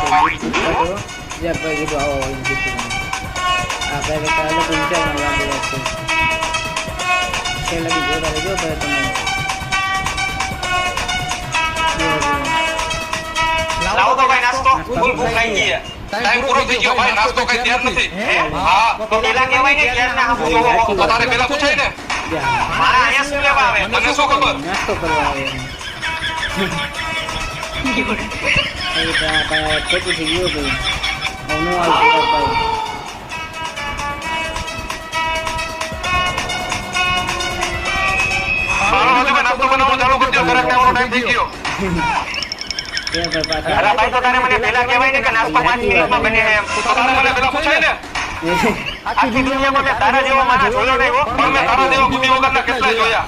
જે ભાઈ કીધું આવો એમ કીધું આ ભાઈ કાલે પંચાવન લાગે છે છેલ્લે બીજો તારે જો ભાઈ તમે લાવો તો ભાઈ નાસ્તો ફૂલ ભૂખ લાગી ગઈ ટાઈમ પૂરો થઈ ગયો ભાઈ નાસ્તો કઈ તૈયાર નથી હા તો પેલા કહેવાય ને કે ના હું તો તારે પેલા પૂછાય ને મારા અહીંયા શું લેવા આવે મને શું ખબર નાસ્તો કરવા આવે એ ભાઈ ખોટું થઈ ગયું ભાઈ નો આવતો ભાઈ નાસ્તો બનાવવાનું ચાલુ કરજો ઘરે ટાઈમનો ટાઈમ થઈ ગયો અરે ભાઈ તો તારે મને પેલા કહેવાય ને કે નાસ્તો 5 મિનિટમાં બને એમ તો તારે મને પેલા પૂછાય ને આખી દુનિયામાં મેં તારા જેવો માણસ જોયો નહીં હો પણ મેં તારા જેવો બુદ્ધિ વગરના કેટલા જોયા